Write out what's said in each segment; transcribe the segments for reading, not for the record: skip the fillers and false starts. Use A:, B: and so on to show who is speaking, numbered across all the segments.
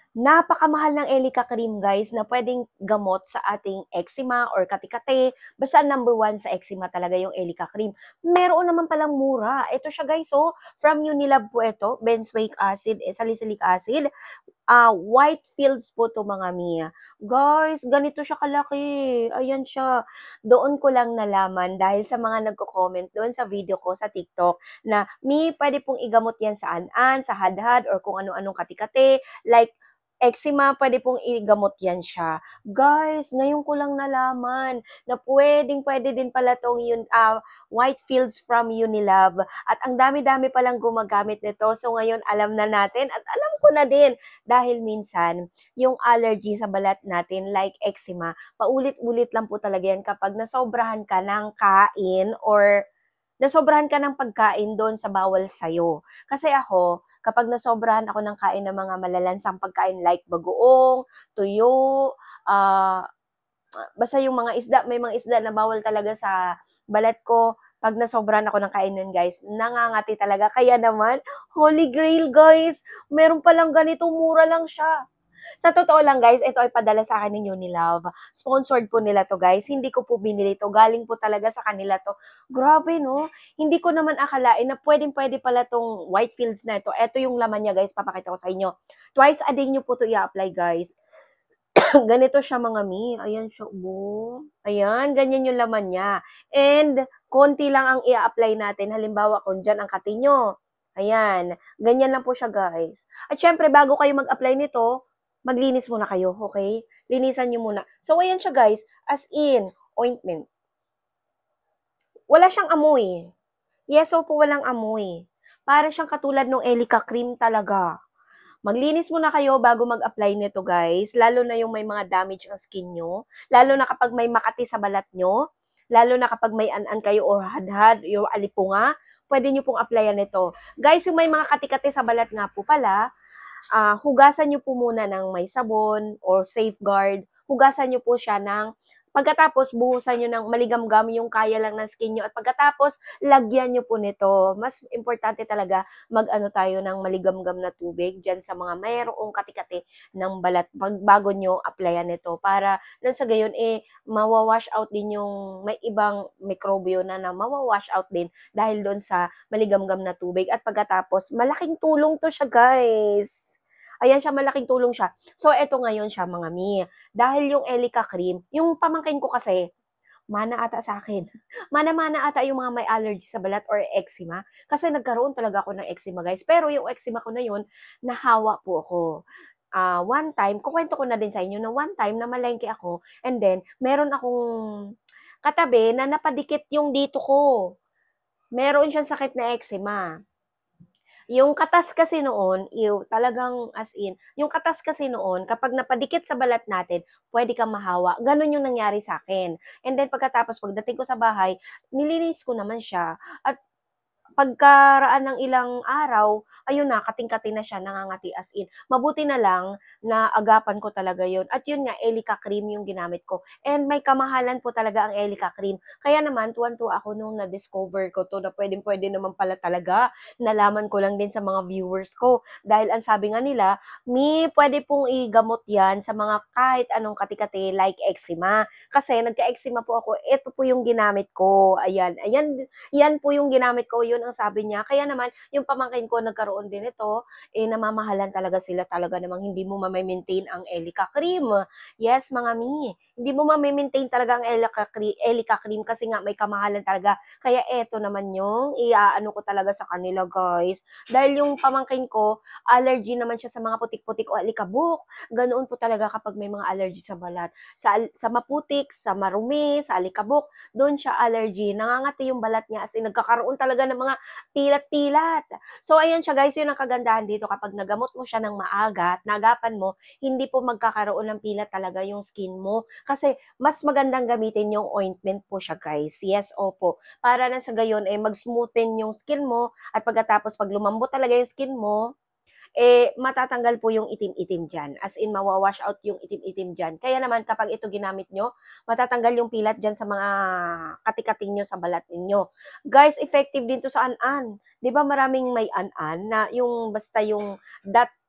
A: Napakamahal ng Elica cream guys na pwedeng gamot sa ating eczema or kati-kati. Basta number one sa eczema talaga yung Elica cream. Meron naman palang mura. Ito siya guys, oh, from Unilab po ito, benzoic acid, salicylic acid. White fields po to mga Mia. Guys, ganito siya kalaki. Ayan siya. Doon ko lang nalaman dahil sa mga nagko-comment doon sa video ko sa TikTok na, Mi, pwede pong igamot yan sa an-an, sa hadhad, or kung ano-anong kati-kati. Like, eczema, pwede pong igamot yan siya. Guys, ngayon ko lang nalaman na pwede din pala tong yun, white fields from Unilab. At ang dami-dami palang gumagamit nito. So ngayon alam na natin at alam ko na din dahil minsan yung allergy sa balat natin like eczema, paulit-ulit lang po talaga yan kapag nasobrahan ka ng kain or nasobrahan ka ng pagkain doon sa bawal sa'yo. Kasi ako, kapag nasobrahan ako ng kain ng mga malalansang pagkain like bagoong, tuyo, ah, basta yung mga isda, may mga isda na bawal talaga sa balat ko. Pag nasobrahan ako ng kain nun, guys, nangangati talaga. Kaya naman, Holy Grail, guys, meron palang ganito, mura lang siya. Sa totoo lang guys, ito ay padala sa akin ni Unilove. Sponsored po nila to guys. Hindi ko po binili to. Galing po talaga sa kanila to. Grabe no? Hindi ko naman akalain na pwedeng-pwede pala tong white fields na ito. Ito yung laman niya guys. Papakita ko sa inyo. Twice a day nyo po to i-apply guys. Ganito siya mga mi. Ayan siya. Oh. Ayan, ganyan yung laman niya. And, konti lang ang i-apply natin. Halimbawa, kung dyan ang kati nyo. Ayan, ganyan lang po siya guys. At syempre, bago kayo mag-apply nito, maglinis muna kayo, okay? Linisan nyo muna. So, ayan siya guys, as in, ointment. Wala siyang amoy. Yes, po walang amoy. Para siyang katulad ng Elica cream talaga. Maglinis muna kayo bago mag-apply nito guys, lalo na yung may mga damage ang skin nyo, lalo na kapag may makati sa balat nyo, lalo na kapag may an-an kayo o hadhad, yung alipunga, pwede nyo pong applyan nito. Guys, yung may mga kati-kati sa balat nga po pala, hugasan nyo po muna ng may sabon or safeguard. Hugasan nyo po siya ng pagkatapos buhusan nyo ng maligamgam yung kaya lang ng skin nyo at pagkatapos lagyan nyo po nito. Mas importante talaga mag-ano tayo ng maligamgam na tubig dyan sa mga mayroong kati-kati ng balat bago nyo applyan nito para nang sa gayon mawawash out din yung may ibang mikrobyo na mawawash out din dahil doon sa maligamgam na tubig at pagkatapos malaking tulong to siya guys. Ayan siya, malaking tulong siya. So, eto ngayon siya mga mi. Dahil yung Elica cream, yung pamangkin ko kasi, mana ata sa akin. Mana-mana ata yung mga may allergy sa balat or eczema. Kasi nagkaroon talaga ako ng eczema guys. Pero yung eczema ko na yun, nahawa po ako. One time, kukwento ko na din sa inyo na one time na malengke ako and then meron akong katabi na napadikit yung dito ko. Meron siyang sakit na eczema. Yung katas kasi noon, talagang as in, yung katas kasi noon, kapag napadikit sa balat natin, pwede kang mahawa. Ganon yung nangyari sa akin. And then pagkatapos, pagdating ko sa bahay, nilinis ko naman siya. At pagkaraan ng ilang araw, ayun na, kating-kati na siya, nangangati as in. Mabuti na lang na agapan ko talaga yun. At yun nga, Elica cream yung ginamit ko. And may kamahalan po talaga ang Elica cream. Kaya naman, tuwan-tuwa ako nung na-discover ko to na pwedeng-pwede naman pala talaga. Nalaman ko lang din sa mga viewers ko. Dahil ang sabi nga nila, Mi, pwede pong igamot yan sa mga kahit anong kati-kati like eczema. Kasi nagka-eczema po ako, ito po yung ginamit ko. Ayan, ayan, yan po yung ginamit ko, yun ang sabi niya. Kaya naman, yung pamangkin ko nagkaroon din ito, namamahalan talaga sila talaga namang hindi mo ma-maintain ang Elica cream. Yes, mga mi, hindi mo ma-maintain talaga ang Elica cream kasi nga may kamahalan talaga. Kaya eto naman yung iaano ko talaga sa kanila guys. Dahil yung pamangkin ko, allergy naman siya sa mga putik-putik o alikabok. Ganoon po talaga kapag may mga allergy sa balat. Sa maputik, sa marumi, sa alikabok, doon siya allergy. Nangangati yung balat niya as in nagkakaroon talaga ng mga pilat-pilat. So, ayan siya guys, yun ang kagandahan dito kapag nagamot mo siya ng maaga at nagapan mo, hindi po magkakaroon ng pilat talaga yung skin mo. Kasi, mas magandang gamitin yung ointment po siya guys. Yes, opo. Para na sa gayon, mag-smoothen yung skin mo at pagkatapos pag lumambot talaga yung skin mo, matatanggal po yung itim-itim dyan. As in, mawawash out yung itim-itim dyan. Kaya naman, kapag ito ginamit nyo, matatanggal yung pilat dyan sa mga katikating nyo sa balat ninyo. Guys, effective din to sa an-an. Di ba maraming may an-an na yung basta yung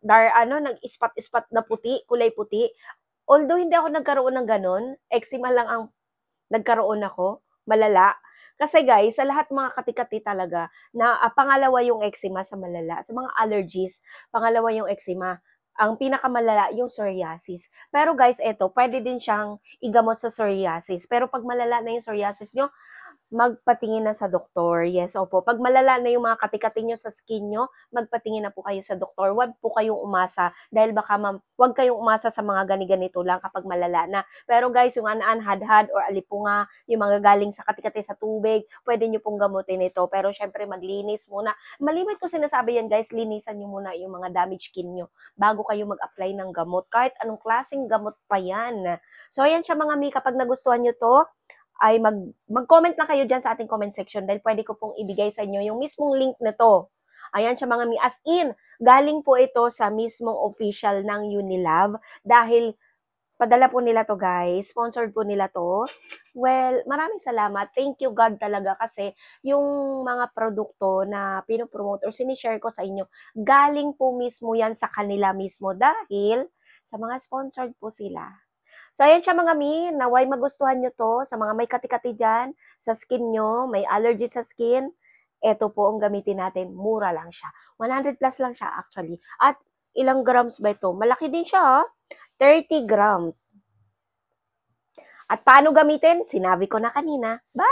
A: nag-ispat-ispat na puti, kulay puti. Although hindi ako nagkaroon ng gano'n, eczema lang ang nagkaroon ako, malala. Kasi guys, sa lahat mga kati-kati talaga, pangalawa yung eczema sa malala. Sa mga allergies, pangalawa yung eczema. Ang pinakamalala, yung psoriasis. Pero guys, eto, pwede din siyang igamot sa psoriasis. Pero pag malala na yung psoriasis nyo, magpatingin na sa doktor. Yes, opo. Pag malala na yung mga kati-kati nyo sa skin nyo, magpatingin na po kayo sa doktor. Huwag po kayong umasa dahil baka huwag kayong umasa sa mga gani-ganito lang kapag malala na. Pero guys, yung hadhad or alipunga, yung mga galing sa kati-kati sa tubig, pwede nyo pong gamutin ito. Pero syempre, maglinis muna. Malimit ko sinasabi yan guys, linisan nyo muna yung mga damaged skin nyo bago kayo mag-apply ng gamot. Kahit anong klaseng gamot pa yan. So, ayan siya mga mi, kapag nagustuhan nyo to, ay mag-comment lang kayo dyan sa ating comment section dahil pwede ko pong ibigay sa inyo yung mismong link nito. Ayan siya mga mi, as in, galing po ito sa mismong official ng Unilove dahil padala po nila to guys, sponsored po nila to. Well, maraming salamat. Thank you God talaga kasi yung mga produkto na pinopromote or sinishare ko sa inyo, galing po mismo yan sa kanila mismo dahil sa mga sponsored po sila. So, ayan siya mga mi, naway magustuhan nyo to sa mga may kati-kati dyan, sa skin nyo, may allergy sa skin, eto po ang gamitin natin, mura lang siya. 100 plus lang siya actually. At ilang grams ba ito? Malaki din siya, 30 grams. At paano gamitin? Sinabi ko na kanina. Bye!